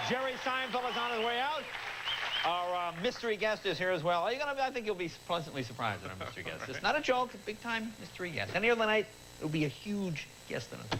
Jerry Seinfeld is on his way out. Our mystery guest is here as well. I think you'll be pleasantly surprised at our mystery guest. It's not a joke, a big-time mystery guest. Any other night, it will be a huge guest in it.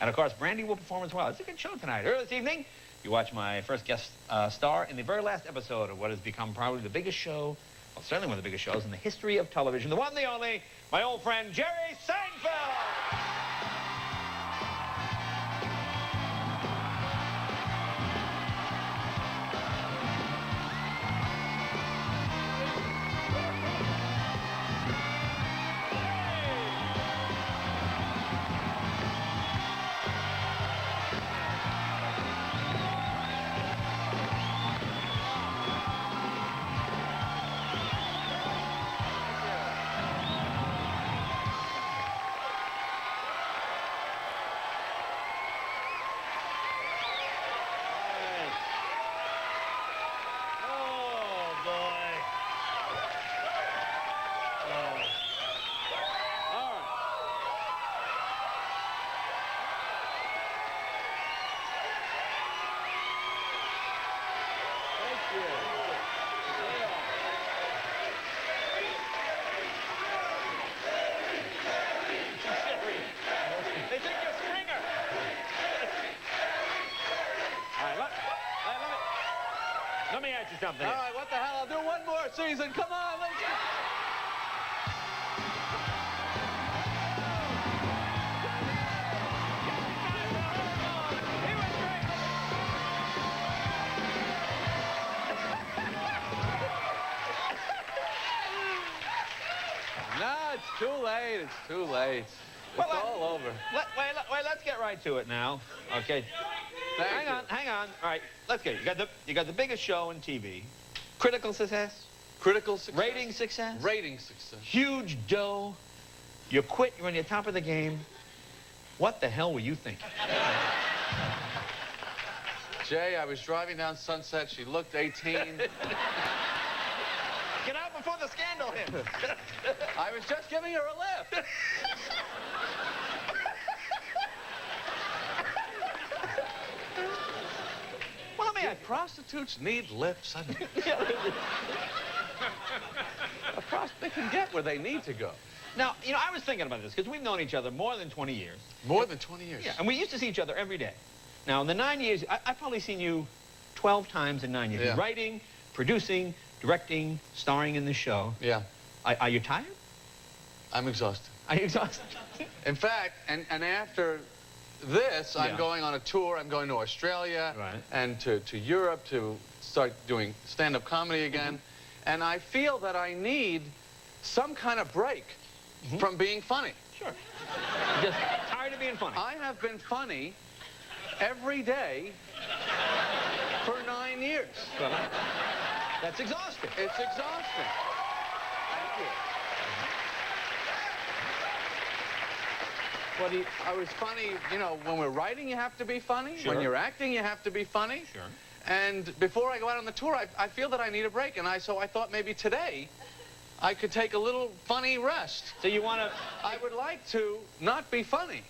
And, of course, Brandy will perform as well. It's a good show tonight. Earlier this evening, you watched my first guest star in the very last episode of what has become probably the biggest show, well, certainly one of the biggest shows in the history of television, the one, the only, my old friend, Jerry Seinfeld! Let me ask you something. All right, what the hell? I'll do one more season. Come on, let's go. No, it's too late. It's too late. It's all over. Wait, let's get right to it now. Okay. Hang on. All right, let's get it. You got the biggest show in TV. Critical success. Critical success. Rating success. Rating success. Huge dough. You quit. You're on your top of the game. What the hell were you thinking? Jay, I was driving down Sunset. She looked 18. Get out before the scandal hits. I was just giving her a lift. Well, I mean, prostitutes need lifts. They can get where they need to go. Now, you know, I was thinking about this because we've known each other more than 20 years. More than 20 years? Yeah, and we used to see each other every day. Now, in the 9 years, I've probably seen you 12 times in 9 years. Yeah. Writing, producing, directing, starring in the show. Yeah. Are you tired? I'm exhausted. Are you exhausted? In fact, and after this, Yeah. I'm going on a tour. I'm going to Australia and to Europe to start doing stand-up comedy again. And I feel that I need some kind of break from being funny. Sure. Just tired of being funny. I have been funny every day for 9 years. Well, that's exhausting. It's exhausting. Thank you. Well, I was funny, you know, when we're writing, you have to be funny. Sure. When you're acting, you have to be funny. Sure. And before I go out on the tour, I feel that I need a break. And so I thought maybe today I could take a little funny rest. So you want to... I would like to not be funny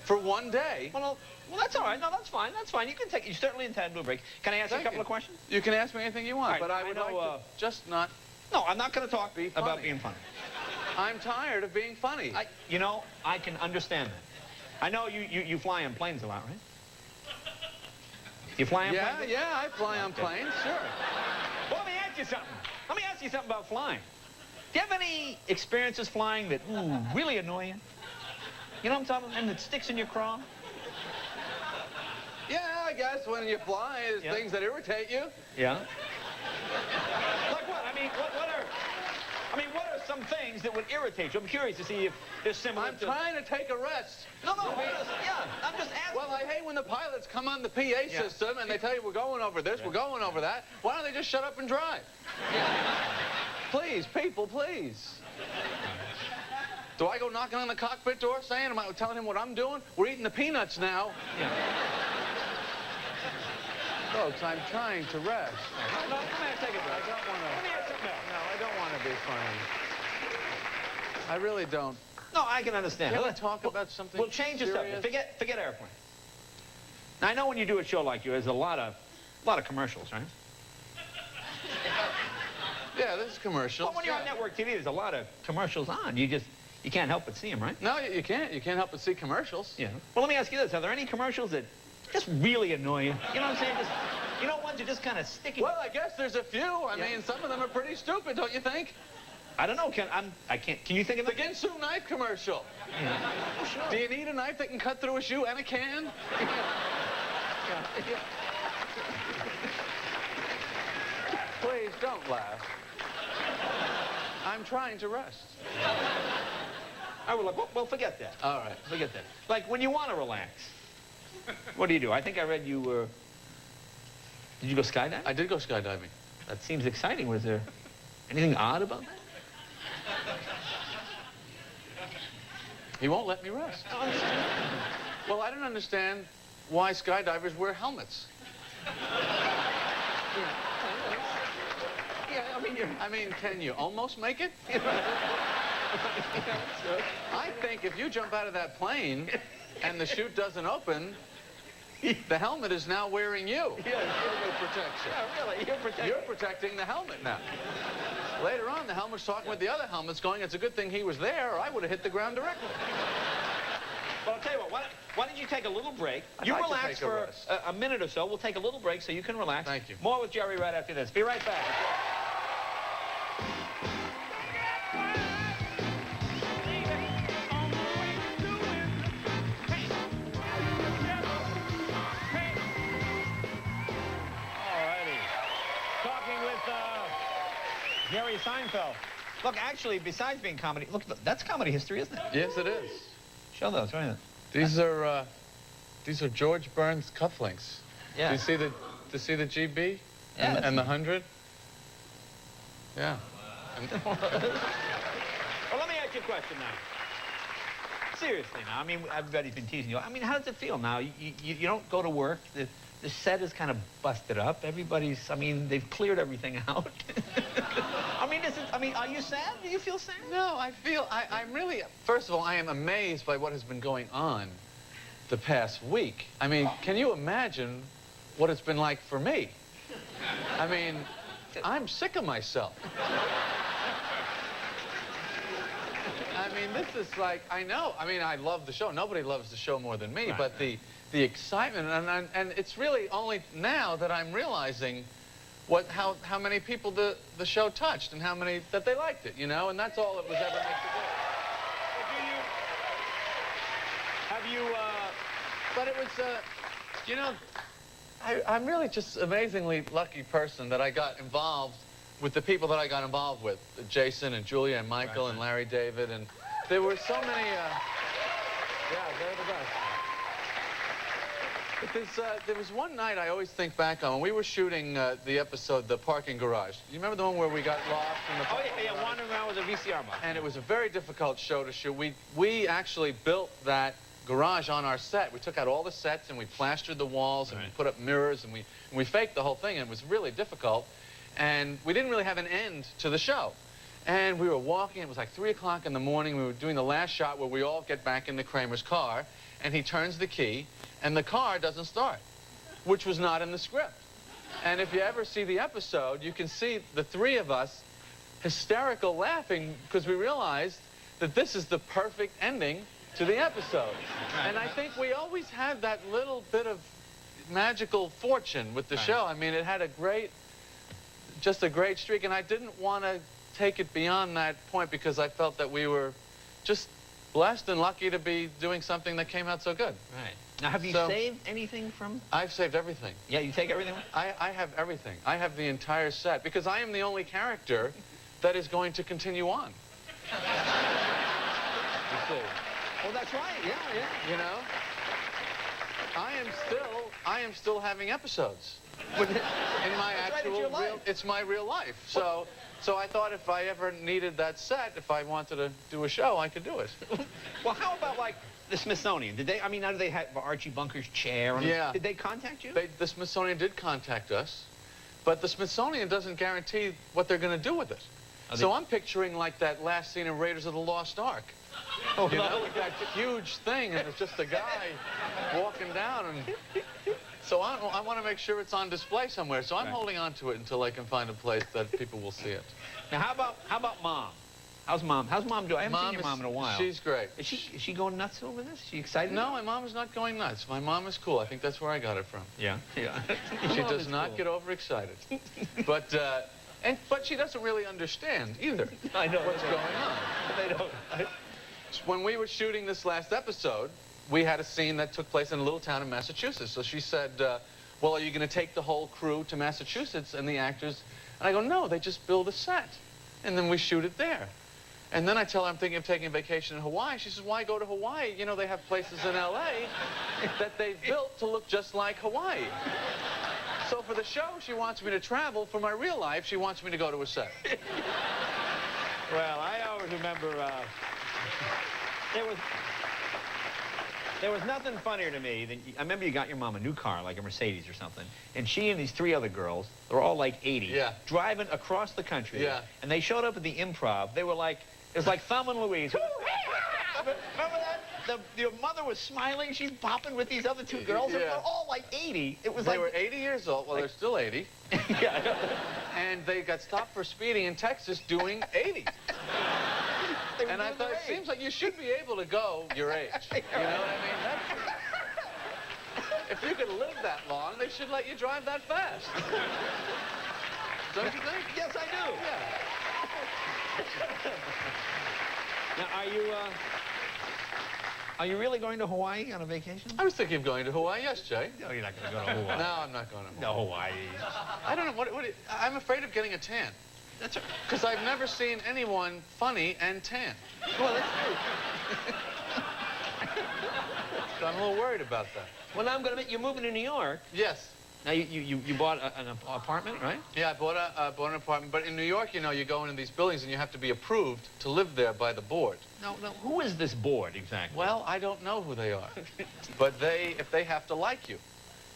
for one day. Well, that's all right. No, that's fine. That's fine. You can take... You're certainly entitled to a break. Can I ask you a couple of questions? You can ask me anything you want, Right, but I would like to just not... No, I'm not going to talk Be about funny. being funny. I'm tired of being funny. You know, I can understand that. I know you fly on planes a lot, right? You fly on planes? Yeah, I fly on planes, sure. Well, let me ask you something. Let me ask you something about flying. Do you have any experiences flying that, really annoy you? You know what I'm talking about? And that sticks in your craw? Yeah, I guess when you fly, there's things that irritate you. Yeah. Like what? What are some things that would irritate you? I'm curious to see if there's similar I'm trying to take a rest. No, I'm just asking. Well, I hate when the pilots come on the PA system and they tell you we're going over this, we're going over that. Why don't they just shut up and drive? Please, people, please. Do I go knocking on the cockpit door saying, am I telling him what I'm doing? We're eating the peanuts now. Yeah. Folks, I'm trying to rest. No, let me take a break. I don't want to. Let me ask something else. No, I don't want to be funny. I really don't. No, I can understand. Can we talk about something We'll change the subject. serious? Forget airplanes. Now, I know when you do a show like you, there's a lot of A lot of commercials, right? Yeah, there's commercials. Well, when you're on network TV, there's a lot of commercials on. You can't help but see them, right? No, you can't. You can't help but see commercials. Yeah. Well, let me ask you this. Are there any commercials that just really annoy you? You know what I'm saying? Just, you know, ones that just kind of stick in. Well, I guess there's a few. I mean, some of them are pretty stupid, don't you think? I don't know. I can't. Can you think of The them? Ginsu knife commercial. Yeah. Oh, sure. Do you need a knife that can cut through a shoe and a can? Please don't laugh. I'm trying to rest. I would like, well, forget that. All right. Forget that. Like, when you want to relax, what do? I think I read you were... Did you go skydiving? I did go skydiving. That seems exciting. Was there anything odd about that? He won't let me rest. Well, I don't understand why skydivers wear helmets. Yeah, I mean, can you almost make it? I think if you jump out of that plane and the chute doesn't open, the helmet is now wearing you. Yeah, Protection. yeah, really, You're protecting the helmet now. Later on, the helmet's talking with the other helmets going, it's a good thing he was there, or I would have hit the ground directly. Well, I'll tell you what, why don't you take a little break? I'd You like to relax take a for rest. a minute or so. We'll take a little break so you can relax. Thank you. More with Jerry right after this. Be right back. Jerry Seinfeld. Look, actually, besides being comedy, look, that's comedy history, isn't it? Yes, it is. Show those, right? These are George Burns cufflinks. Yeah. Do you see the GB? Yeah, And the 100? Yeah. Well, let me ask you a question now. Seriously now, I mean, everybody's been teasing you. I mean, how does it feel now? You don't go to work. The set is kind of busted up. Everybody's, I mean, they've cleared everything out. I mean, are you sad? Do you feel sad? No, I'm really, first of all, I am amazed by what has been going on the past week. I mean, can you imagine what it's been like for me? I mean, I'm sick of myself. I mean, this is like, I know, I mean, I love the show. Nobody loves the show more than me, Right, but right. the excitement, and it's really only now that I'm realizing how many people the show touched and how many that they liked it, you know, and that's all it was ever meant to do. But it was, you know, I'm really just amazingly lucky person that I got involved with the people that I got involved with, Jason and Julia and Michael and Larry David, and there were so many, yeah, they're the best. But there was one night I always think back on when we were shooting the episode, The Parking Garage. You remember the one where we got lost in the parking garage? Wandering around with a VCR box. And it was a very difficult show to shoot. We actually built that garage on our set. We took out all the sets and we plastered the walls and we put up mirrors and we faked the whole thing, and it was really difficult. And we didn't really have an end to the show. And we were walking, it was like 3 o'clock in the morning, we were doing the last shot where we all get back into Kramer's car, and he turns the key, and the car doesn't start, which was not in the script. And if you ever see the episode, you can see the three of us hysterical laughing because we realized that this is the perfect ending to the episode. And I think we always had that little bit of magical fortune with the show. I mean, it had just a great streak, and I didn't want to take it beyond that point because I felt that we were just blessed and lucky to be doing something that came out so good. Right. Now, have you saved anything from? I've saved everything. Yeah, you take everything? I have everything. I have the entire set because I am the only character that is going to continue on. You see. Well, that's right. Yeah. You know? I am still having episodes. In my actual real, it's my real life. So I thought if I ever needed that set, if I wanted to do a show, I could do it. Well, how about like the Smithsonian? Did they? I mean, now do they have Archie Bunker's chair? Yeah. Did they contact you? The Smithsonian did contact us, but the Smithsonian doesn't guarantee what they're going to do with it. So I'm picturing like that last scene in Raiders of the Lost Ark. You know, with that huge thing, and it's just a guy walking down, and So I want to make sure it's on display somewhere. So I'm holding on to it until I can find a place that people will see it. Now, how about Mom? How's Mom? How's Mom doing? I haven't seen your mom in a while. She's great. Is she going nuts over this? Is she excited? No, my mom is not going nuts. My mom is cool. I think that's where I got it from. Yeah. She does not get overexcited. But she doesn't really understand either. I know what's going on. They don't. When we were shooting this last episode, we had a scene that took place in a little town in Massachusetts. So she said, well, are you going to take the whole crew to Massachusetts and the actors? And I go, no, they just build a set. And then we shoot it there. And then I tell her I'm thinking of taking a vacation in Hawaii. She says, why go to Hawaii? You know, they have places in L.A. that they've built to look just like Hawaii. So for the show, she wants me to travel. For my real life, she wants me to go to a set. Well, I always remember there was nothing funnier to me than, I remember you got your mom a new car, like a Mercedes or something, and she and these 3 other girls, they were all like 80, driving across the country, and they showed up at the Improv. They were like, it was like Thelma and Louise. Remember that? Your mother was smiling, she's popping with these other 2 girls, and they're all like 80. It was they were 80 years old. Well, they're still 80. Yeah. And they got stopped for speeding in Texas doing 80. And I thought, it seems like you should be able to go your age. You know what I mean? If you could live that long, they should let you drive that fast. Don't you think? Yes, I do. Yeah. Now, are you really going to Hawaii on a vacation? I was thinking of going to Hawaii, yes, Jay. No, you're not going to go to Hawaii. No, I'm not going to Hawaii. No, Hawaii. I don't know, I'm afraid of getting a tan. That's right. Because I've never seen anyone funny and tan. Well, that's true. So I'm a little worried about that. Well, now I'm going to you're moving to New York. Yes. Now, you bought an apartment, right? Yeah, I bought an apartment. But in New York, you know, you go into these buildings and you have to be approved to live there by the board. No, who is this board, exactly? Well, I don't know who they are. But if they have to like you.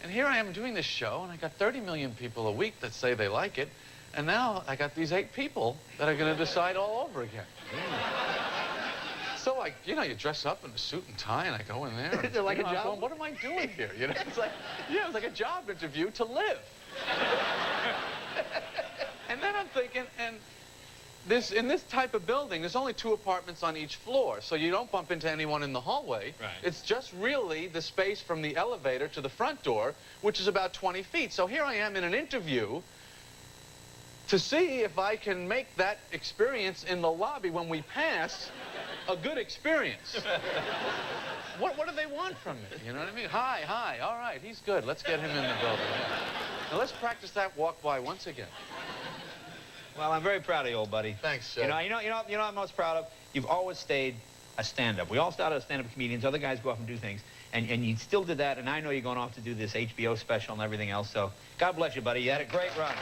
And here I am doing this show, and I got 30 million people a week that say they like it. And now I got these 8 people that are going to decide all over again. So, you dress up in a suit and tie, and I go in there. Is it like a job? Going, what am I doing here? You know, it's like a job interview to live. And then I'm thinking, in this type of building, there's only 2 apartments on each floor, so you don't bump into anyone in the hallway. Right. It's just really the space from the elevator to the front door, which is about 20 feet. So here I am in an interview to see if I can make that experience in the lobby when we pass a good experience. What do they want from me? You know what I mean? Hi, all right, he's good. Let's get him in the building. Now let's practice that walk by once again. Well, I'm very proud of you, old buddy. Thanks, Jay. You know what I'm most proud of? You've always stayed a stand-up. We all started as stand-up comedians. Other guys go off and do things. And you still did that, and I know you're going off to do this HBO special and everything else. So God bless you, buddy. You had a great run.